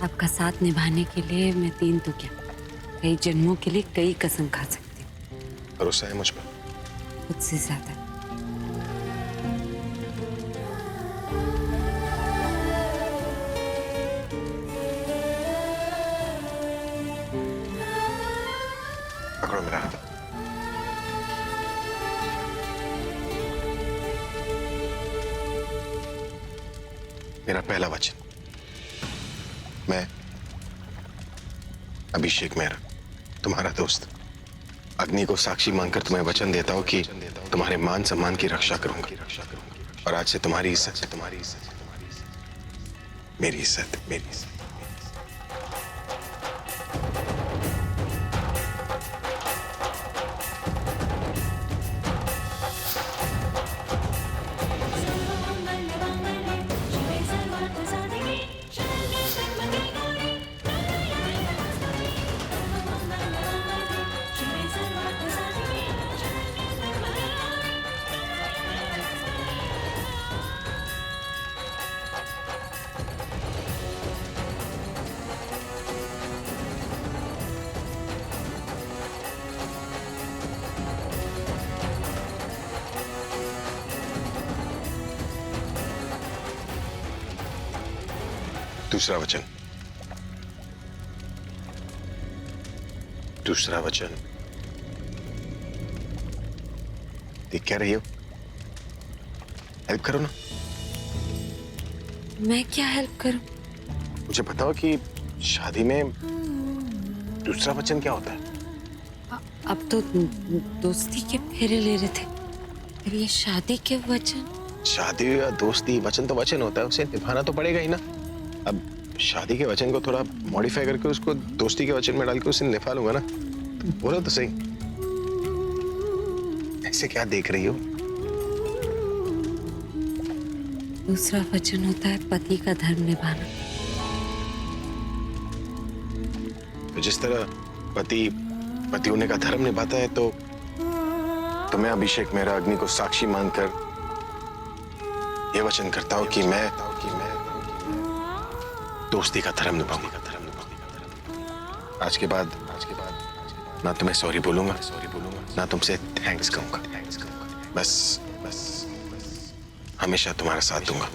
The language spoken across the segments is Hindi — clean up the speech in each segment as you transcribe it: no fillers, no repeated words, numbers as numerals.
आपका साथ निभाने के लिए मैं 3 तो क्या, कई जन्मों के लिए कई कसम खा सकती हूँ। भरोसा है मुझ पर? खुद से ज्यादा। पकड़ो मेरा हाथ। मेरा पहला वचन, मैं अभिषेक मेहरा, तुम्हारा दोस्त, अग्नि को साक्षी मानकर तुम्हें वचन देता हूं कि तुम्हारे मान सम्मान की रक्षा करूंगा। और आज से तुम्हारी इज्जत, मेरी इज्जत, मेरी इज्जत। दूसरा वचन, दूसरा वचन। देख क्या रही हो? हेल्प करो ना। मैं क्या हेल्प करूं? मुझे बताओ कि शादी में दूसरा वचन क्या होता है? अब तो दोस्ती के फेरे ले रहे थे, अब ये शादी के वचन। शादी या दोस्ती, वचन तो वचन होता है, उसे निभाना तो पड़ेगा ही ना। अब शादी के वचन को थोड़ा मॉडिफाई करके उसको दोस्ती के वचन में डाल के उसे निभा लूंगा ना। तुम बोलो तो सही, ऐसे क्या देख रही हो? दूसरा वचन होता है पति का धर्म निभाना। तो जिस तरह पति होने का धर्म निभाता है, तो मैं अभिषेक मेहरा अग्नि को साक्षी मानकर यह वचन करता हूं कि मैं दोस्ती का धर्म निभाऊंगा। आज के बाद ना तुम्हें सॉरी बोलूंगा, ना तुमसे थैंक्स कहूंगा। बस हमेशा तुम्हारा साथ दूंगा।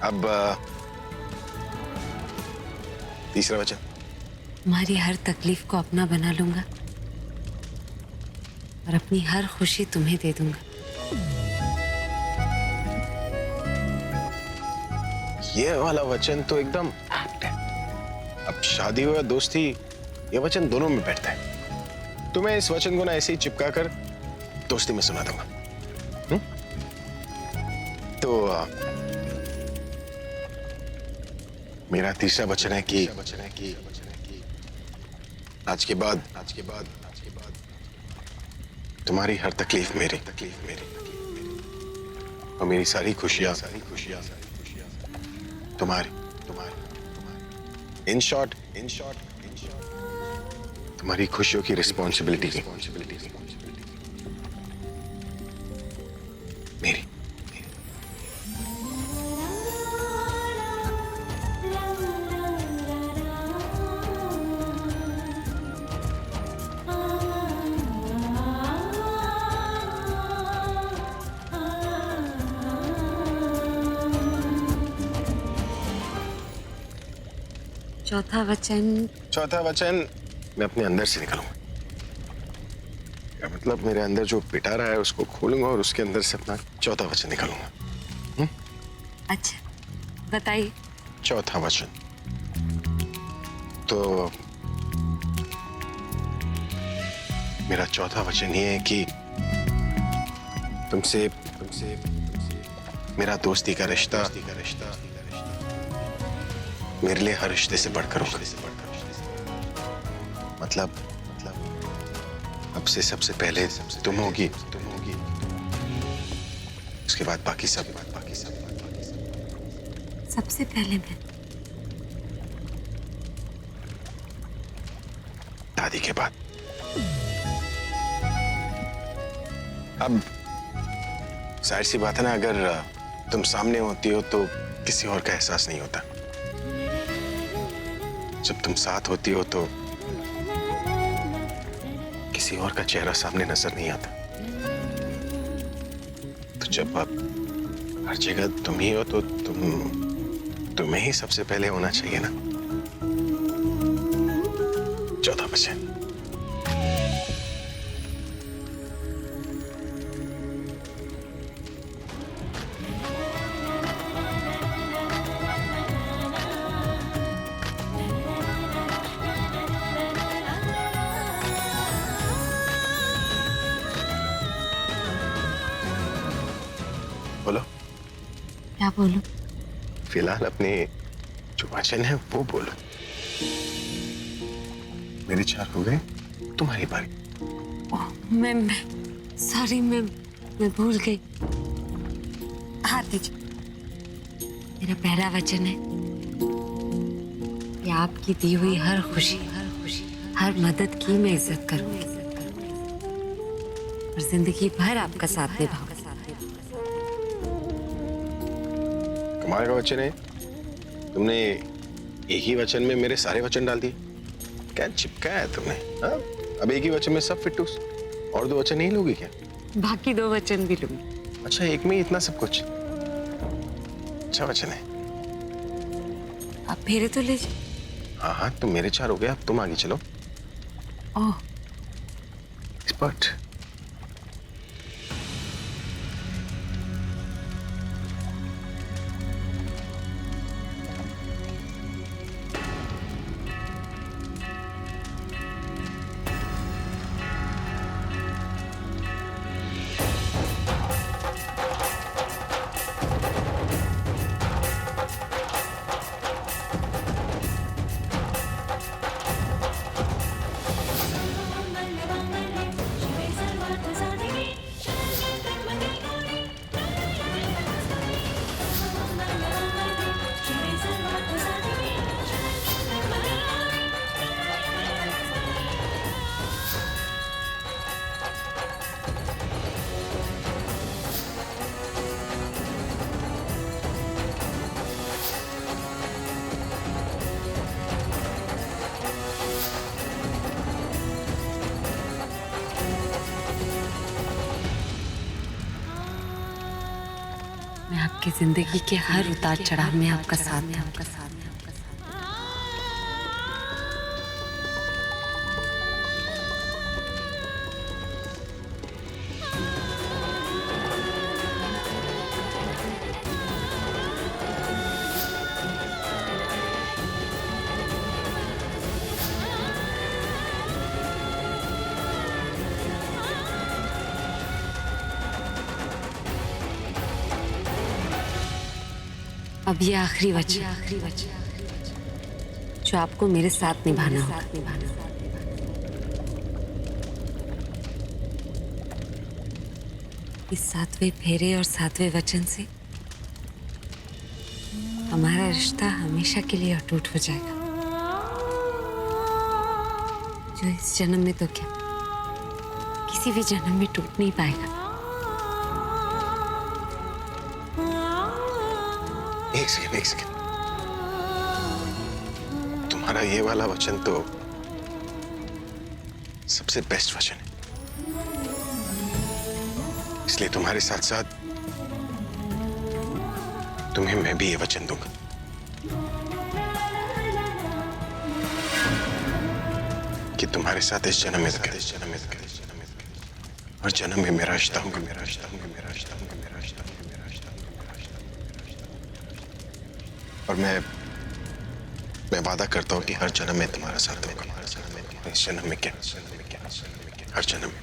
अब तीसरा वचन। तुम्हारी हर तकलीफ को अपना बना लूंगा और अपनी हर खुशी तुम्हें दे दूंगा। ये वाला वचन तो एकदम एप्ट है। अब शादी हो या दोस्ती, ये वचन दोनों में बैठता है। तो मैं इस वचन को ना ऐसे ही चिपका कर दोस्ती में सुना दूंगा। तो मेरा तीसरा वचन है कि आज के बाद तुम्हारी हर तकलीफ मेरी और मेरी सारी खुशियां तुम्हारी। इन शॉर्ट तुम्हारी खुशियों की रिस्पॉन्सिबिलिटी मेरी। चौथा वचन मैं अपने अंदर से निकालूंगा। क्या मतलब, मेरे अंदर जो पिटा रहा है उसको खोलूंगा और उसके अंदर से अपना चौथा वचन निकालूंगा। अच्छा, बताइए। चौथा वचन तो मेरा चौथा वचन ये है कि तुमसे मेरा दोस्ती का रिश्ता मेरे लिए हर रिश्ते से बढ़कर होगा। मतलब अब से सबसे पहले तुम होगी उसके बाद बाकी सब। सबसे पहले मैं। दादी के बाद। अब जाहिर सी बात है ना, अगर तुम सामने होती हो तो किसी और का एहसास नहीं होता। जब तुम साथ होती हो तो किसी और का चेहरा सामने नजर नहीं आता। तो जब अब हर जगह तुम ही हो तो तुम्हें ही सबसे पहले होना चाहिए ना। 14 बजे। बोलो। क्या बोलूं? फिलहाल अपने जो वचन है वो बोलो। मेरे 4 हो गए, तुम्हारी बारी। ओह, मैं सॉरी, मैं भूल गई। हाथ दीजिए। मेरा पहला वचन है कि आपकी दी हुई हर खुशी, हर मदद की मैं इज्जत करूंगी और जिंदगी भर आपका साथ निभाऊंगी। कमाल का वचन है। तुमने एक ही वचन में मेरे सारे वचन डाल दिए। क्या चिपकाया है तुमने? हाँ? अब एक ही वचन में सब फिटूस। और 2 वचन नहीं लोगी क्या? बाकी 2 वचन भी लूंगी। अच्छा, एक में ही इतना सब कुछ? अच्छा वचन है। आप फेरे तो लीजिए। हाँ हाँ, तुम मेरे 4 हो गए, अब तुम आगे चलो। ओह, एक्सपर्ट। मैं आपकी जिंदगी के हर उतार चढ़ाव में आपका साथ दूंगी। अब ये आखिरी वचन जो आपको मेरे साथ निभाना होगा। इस 7वें फेरे और 7वें वचन से हमारा रिश्ता हमेशा के लिए अटूट हो जाएगा। जो इस जन्म में तो क्या, किसी भी जन्म में टूट नहीं पाएगा। एक सेकंड। तुम्हारा ये वाला वचन तो सबसे बेस्ट वचन है, इसलिए तुम्हारे साथ साथ तुम्हें मैं भी ये वचन दूंगा कि तुम्हारे साथ इस जन्म में और जन्म में मेरा रिश्ता होगा। और मैं वादा करता हूँ कि हर जन्म में तुम्हारा साथ होगा। इस जन्म में क्या, हर जन्म में।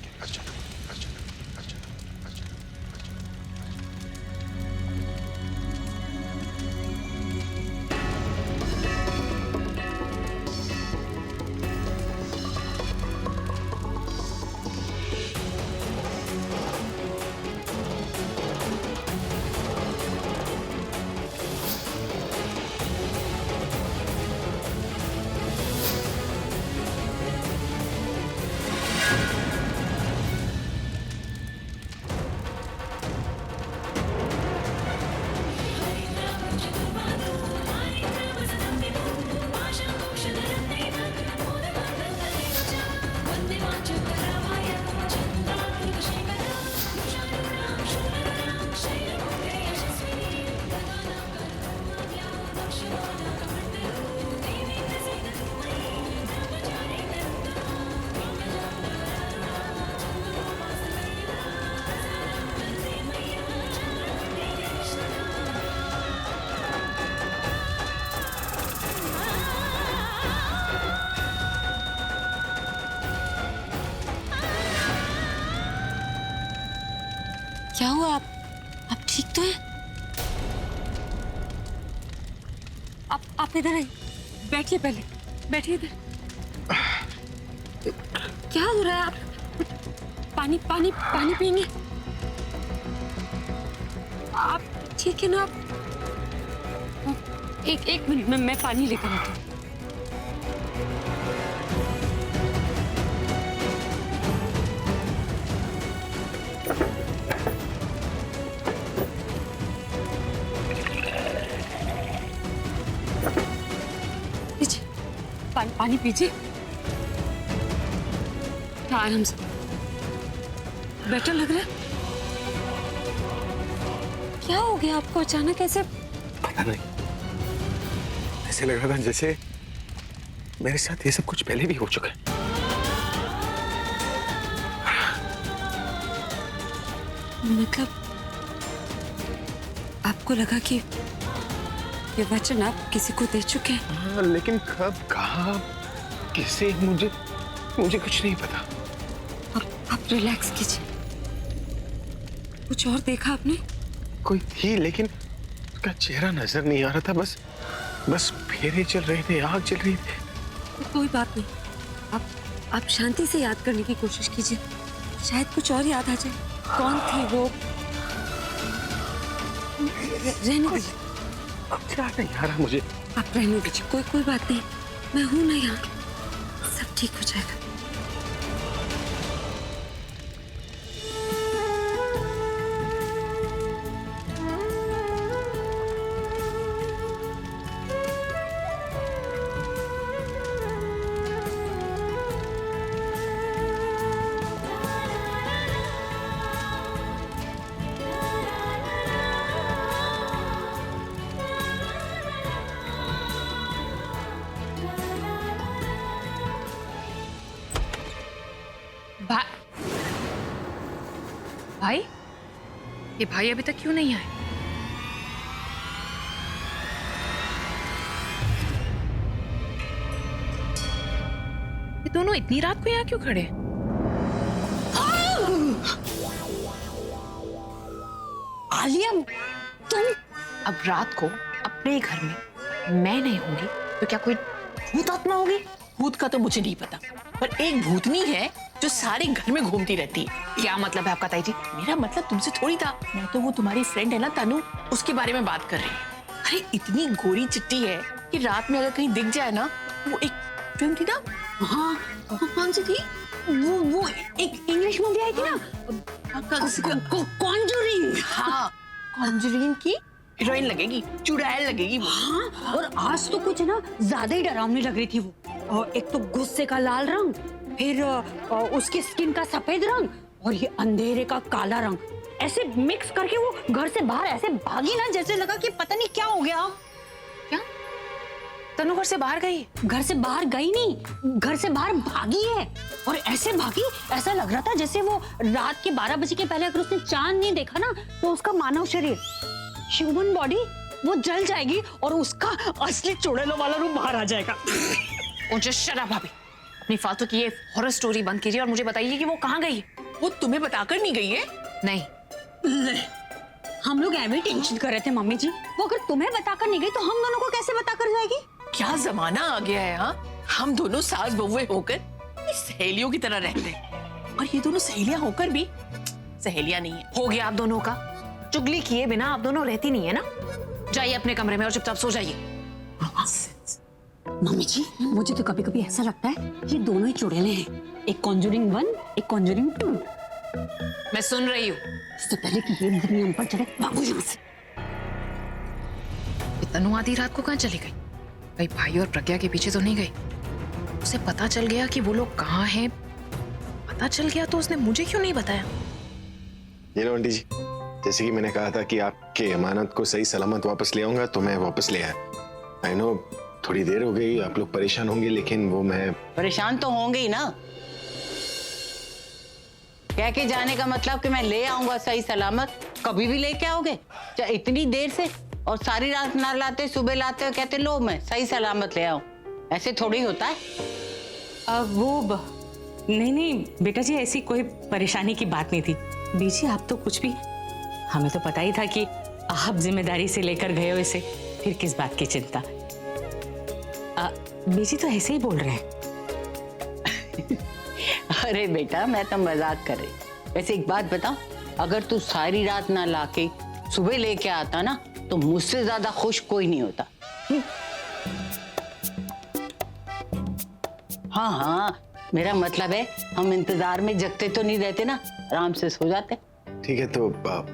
क्या हुआ? आप ठीक तो हैं? आप इधर आइए, बैठिए, पहले बैठिए इधर। क्या हो रहा है? आप पानी पानी पानी पिएंगे? आप ठीक है ना? आप एक मिनट में मैं पानी लेकर आती हूँ। लीजिए, पानी पीजिए। आराम से। बेटर लग रहा है? क्या हो गया आपको अचानक ऐसे? पता नहीं, ऐसे लग रहा था जैसे मेरे साथ ये सब कुछ पहले भी हो चुका है। मतलब आपको लगा कि ये वचन आप किसी को दे चुके हैं? हाँ, लेकिन कब, कहाँ, किसे, मुझे कुछ नहीं पता। आप रिलैक्स कीजिए। कुछ और देखा आपने? कोई थी, लेकिन उसका चेहरा नजर नहीं आ रहा था। बस फेरे चल रहे थे, आग चल रही थी। कोई बात नहीं, आप शांति से याद करने की कोशिश कीजिए, शायद कुछ और याद आ जाए। कौन थी वो? रहने दीजिए। अब याद नहीं आ रहा मुझे। आप रहने दीजिए, कोई बात नहीं, मैं हूं ना यहाँ, सब ठीक हो जाएगा। भाई, ये भाई अभी तक क्यों नहीं आए? ये दोनों इतनी रात को यहाँ क्यों खड़े? आलिया, तुम अब रात को अपने घर में मैं नहीं होंगी तो क्या कोई भूत आत्मा होगी? भूत का तो मुझे नहीं पता, पर एक भूतनी है जो सारे घर में घूमती रहती है। क्या मतलब है आपका ताई जी? मेरा मतलब तुमसे थोड़ी था, मैं तो वो तुम्हारी फ्रेंड है ना तनु, उसके बारे में बात कर रही हूँ। अरे इतनी गोरी चिट्टी है कि रात में अगर कहीं दिख जाए ना, वो एक फिल्म थी ना, हाँ कौन सी थी वो एक इंग्लिश मूवी आई थी ना, कॉन्जरिंग। हाँ, कॉन्जरिंग की हीरोइन लगेगी, चुड़ैल लगेगी वो। हाँ, और आज तो कुछ ना ज्यादा ही डरावनी लग रही थी वो। और एक तो गुस्से का लाल रंग, फिर उसकी स्किन का सफेद रंग, और ये अंधेरे का काला रंग, ऐसे मिक्स करके वो घर से बाहर ऐसे भागी ना, जैसे लगा कि पता नहीं क्या हो गया। क्या तनु घर से बाहर गई? घर से बाहर गई नहीं, घर से बाहर भागी है। और ऐसे भागी, ऐसा लग रहा था जैसे वो रात के 12 बजे के पहले अगर उसने चांद नहीं देखा ना, तो उसका मानव शरीर, ह्यूमन बॉडी, वो जल जाएगी और उसका असली चुड़ैलों वाला रूप बाहर आ जाएगा। शट अप भाभी, अपनी फालतू की ये हॉरर स्टोरी बंद कीजिए और मुझे बताइए कि वो कहाँ गई? वो तुम्हें बताकर नहीं गई है? नहीं। हम लोग एवं टेंशन कर रहे थे मम्मी जी, वो अगर तुम्हें बताकर नहीं गई तो हम दोनों को कैसे बताकर जाएगी? क्या जमाना आ गया है। हाँ, हम दोनों सास बहुए होकर सहेलियों की तरह रहते हैं, और ये दोनों सहेलियां होकर भी सहेलियां नहीं है। हो गया आप दोनों का, चुगली किए बिना आप दोनों रहती नहीं है ना। जाइए अपने कमरे में और चुपचाप सो जाइए। मम्मी जी, मुझे तो कभी कभी ऐसा लगता है ये दोनों ही चुड़ैले हैं, एक कॉन्जरिंग 1, एक कॉन्जरिंग 2। मैं सुन रही हूँ। इससे पहले कि ये दुनिया हम पर चढ़े, भागो यहाँ से। तनु आधी रात को कहाँ चली गई? कहीं भाई और प्रज्ञा के पीछे तो नहीं गई? उसे पता चल गया कि वो लोग कहाँ हैं, पता चल गया तो उसने मुझे क्यों नहीं बताया? ये लो आंटी जी, जैसे कि मैंने कहा था कि आपके अमानत को सही सलामत वापस ले आऊंगा, तो मैं वापस ले आया। आई नो थोड़ी देर हो गई, आप लोग परेशान होंगे, लेकिन वो मैं परेशान तो होंगे ही ना। कह के जाने का मतलब कि मैं ले आऊंगा सही सलामत, कभी भी लेके आओगे? चाहे इतनी देर से, और सारी रात ना लाते, सुबह लाते हो, कहते लो मैं सही सलामत ले आऊं, ऐसे थोड़ी होता है। नहीं बेटा जी, ऐसी कोई परेशानी की बात नहीं थी। बीजी आप तो कुछ भी हमें तो पता ही था कि आप जिम्मेदारी से लेकर गए हो इसे, फिर किस बात की चिंता। बीजी तो ऐसे ही बोल रहे हैं। अरे बेटा मैं तो मजाक कर रही। वैसे एक बात बताओ, अगर तू सारी रात ना लाके सुबह लेके आता ना तो मुझसे ज्यादा खुश कोई नहीं होता। हाँ हाँ, मेरा मतलब है हम इंतजार में जगते तो नहीं रहते ना, आराम से सो जाते। ठीक है, तो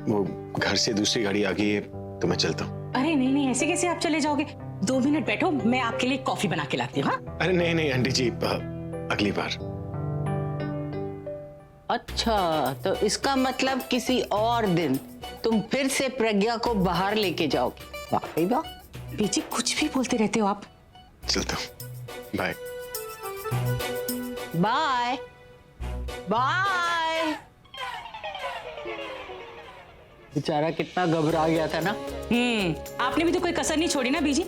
वो घर से दूसरी गाड़ी आ गई है तो मैं चलता हूँ। अरे नहीं नहीं, ऐसे कैसे आप चले जाओगे? 2 मिनट बैठो, मैं आपके लिए कॉफी बना के लाती हूँ। हाँ? अरे नहीं नहीं आंटी जी, अगली बार। अच्छा, तो इसका मतलब किसी और दिन तुम फिर से प्रज्ञा को बाहर लेके जाओगे? वाकई वाह। बीजी कुछ भी बोलते रहते हो आप। चलता हूँ, बाय। Bye bye. बेचारा कितना घबरा गया था ना। आपने भी तो कोई कसर नहीं छोड़ी ना बीजी,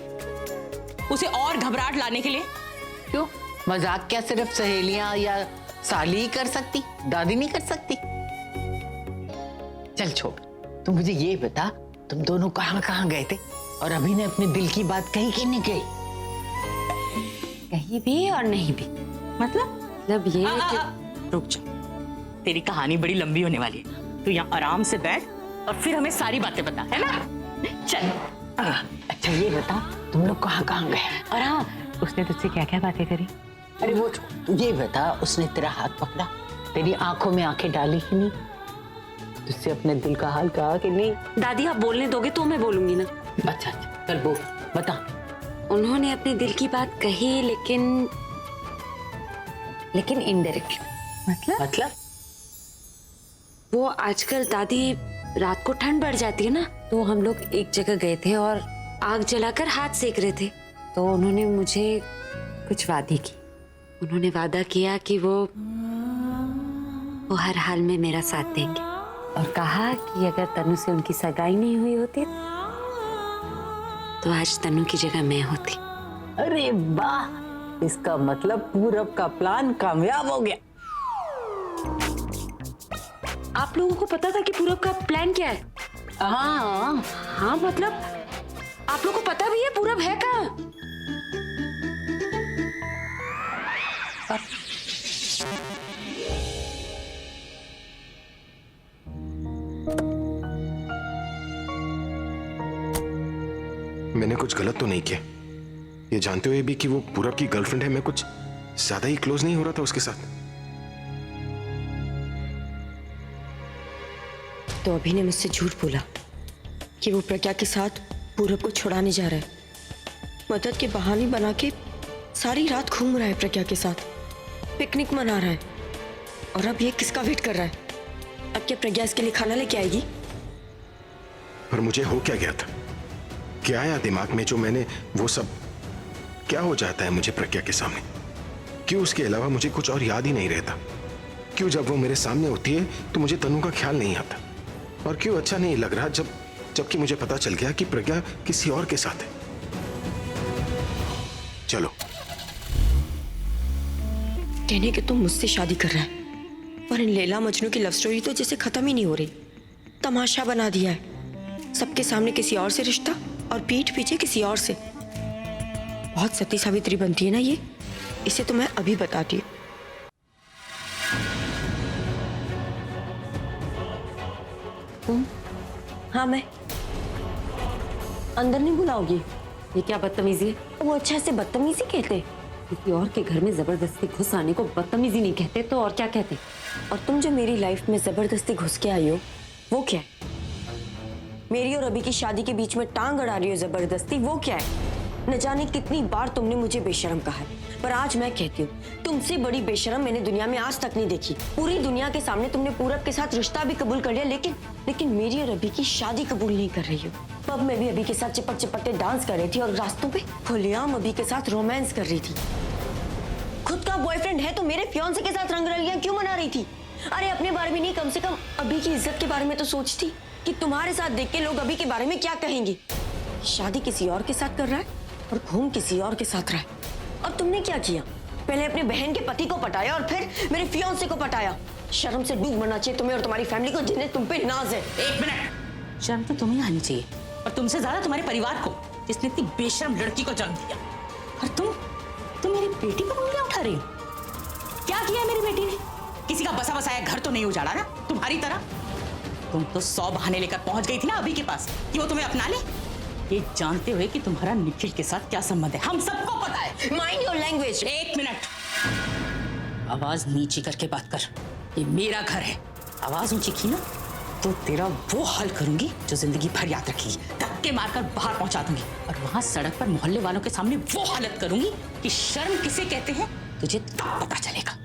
उसे और घबराहट लाने के लिए। क्यों? मजाक क्या सिर्फ सहेलियां या साली ही कर सकती, दादी नहीं कर सकती? चल छोड़, तू मुझे ये बता, तुम दोनों कहाँ कहाँ गए थे और अभी ने अपने दिल की बात कही कि नहीं कही? कहीं भी और नहीं भी। मतलब ये कि रुक जा, तेरी कहानी बड़ी लंबी होने वाली है। तू यहाँ आराम से बैठ और फिर हमें सारी बातें बता, है ना? चल। अच्छा ये बता, तुम लोग कहाँ कहाँ गए? और हाँ, उसने तुझसे क्या क्या बातें करी? अरे वो छोड़, ये बता, उसने तेरा हाथ पकड़ा, तेरी आंखों में आंखें डाली कि नहीं, तुझसे अपने दिल का हाल कहा कि नहीं? दादी आप बोलने दोगे तो मैं बोलूंगी ना। अच्छा अच्छा, चल बोल, बता। उन्होंने अपने दिल की बात कही, लेकिन इनडायरेक्टली। मतलब? वो आजकल दादी रात को ठंड बढ़ जाती है ना, तो हम लोग एक जगह गए थे और आग जलाकर हाथ सेक रहे थे, तो उन्होंने मुझे कुछ वादे की। उन्होंने वादा किया कि वो हर हाल में मेरा साथ देंगे, और कहा कि अगर तनु से उनकी सगाई नहीं हुई होती तो आज तनु की जगह मैं होती। अरे वाह, इसका मतलब पूरब का प्लान कामयाब हो गया। आप लोगों को पता था कि पूरब का प्लान क्या है? हाँ मतलब आप लोगों को पता भी है पूरब है कहाँ? मैंने कुछ गलत तो नहीं किया, ये जानते हुए भी कि वो पूरब की गर्लफ्रेंड है, मैं कुछ ज्यादा ही क्लोज नहीं हो रहा था उसके साथ? तो अभी ने मुझसे झूठ बोला कि वो प्रज्ञा के साथ पूरब को छुड़ाने जा रहा है, मदद के बहाने बना के सारी रात घूम रहा है प्रज्ञा के साथ, पिकनिक मना रहा है। और अब ये किसका वेट कर रहा है? अब क्या प्रज्ञा इसके लिए खाना लेके आएगी? पर मुझे हो क्या गया था, क्या आया दिमाग में जो मैंने वो सब, क्या हो जाता है मुझे प्रज्ञा के सामने? क्यों उसके अलावा मुझे कुछ और याद ही नहीं रहता? क्यों जब वो मेरे सामने होती है तो मुझे तनु का ख्याल नहीं आता? और क्यों अच्छा नहीं लग रहा जबकि मुझे पता चल गया कि प्रज्ञा किसी और के साथ है? चलो। कहने के तुम मुझसे शादी कर रहा है, पर इन लैला मजनू की लव स्टोरी तो जैसे खत्म ही नहीं हो रही। तमाशा बना दिया है, सबके सामने किसी और से रिश्ता और पीठ पीछे किसी और से। बहुत सती सावित्री बनती है ना ये, इसे तो मैं अभी बताती हूँ। हाँ मैं। अंदर नहीं बुलाओगी? ये क्या बदतमीजी है? वो अच्छा से बदतमीजी कहते? किसी और के घर में जबरदस्ती घुस आने को बदतमीजी नहीं कहते तो और क्या कहते? और तुम जो मेरी लाइफ में जबरदस्ती घुस के आई हो वो क्या है? मेरी और अभी की शादी के बीच में टांग अड़ा रही हो जबरदस्ती, वो क्या है? न जाने कितनी बार तुमने मुझे बेशरम कहा है, पर आज मैं कहती हूँ तुमसे बड़ी बेशरम मैंने दुनिया में आज तक नहीं देखी। पूरी दुनिया के सामने तुमने पूरब के साथ रिश्ता भी कबूल कर लिया, लेकिन मेरी और अभी की शादी कबूल नहीं कर रही हो। पब में भी अभी के साथ चिपक के डांस कर रही थी और रास्तों पे खुलेआम अभी के साथ रोमांस कर रही थी। खुद का बॉयफ्रेंड है तो मेरे फियांसे के साथ रंगरलियां क्यों मना रही थी? अरे अपने बारे में नहीं, कम से कम अभी की इज्जत के बारे में तो सोचती कि तुम्हारे साथ देख के लोग अभी के बारे में क्या कहेंगे। शादी किसी और के साथ कर रहा है और घूम किसी और के साथ रहा है। और तुमने क्या किया? पहले अपने बहन के पति को पटाया और फिर मेरे फियांसे को पटाया। शर्म से डूब मरना चाहिए तुम्हें और तुम्हारी फैमिली को जिन्हें तुम पे नाज है। एक मिनट, शर्म तो तुम्हें आनी चाहिए, और तुमसे ज्यादा तुम्हारे परिवार को, जिसने इतनी बेशर्म लड़की को जन्म दिया। और तुम मेरी बेटी पर उंगलियां उठा रही हो। क्या किया है मेरी बेटी ने? किसी का बसा बसाया घर तो नहीं उजाड़ा ना, तुम्हारी तरह। तुम तो 100 बहाने लेकर पहुंच गई थी ना अभी के पास कि वो तुम्हें अपना ले, ये जानते हुए कि तुम्हारा निखिल के साथ क्या संबंध है। हम सबको पता है। Mind your language. 1 मिनट, आवाज नीची करके बात कर। ये मेरा घर है। आवाज ऊंची की ना तो तेरा वो हाल करूंगी जो जिंदगी भर याद रखेगी। धक्के मारकर बाहर पहुंचा दूंगी, और वहां सड़क पर मोहल्ले वालों के सामने वो हालत करूंगी कि शर्म किसे कहते हैं तुझे पता चलेगा।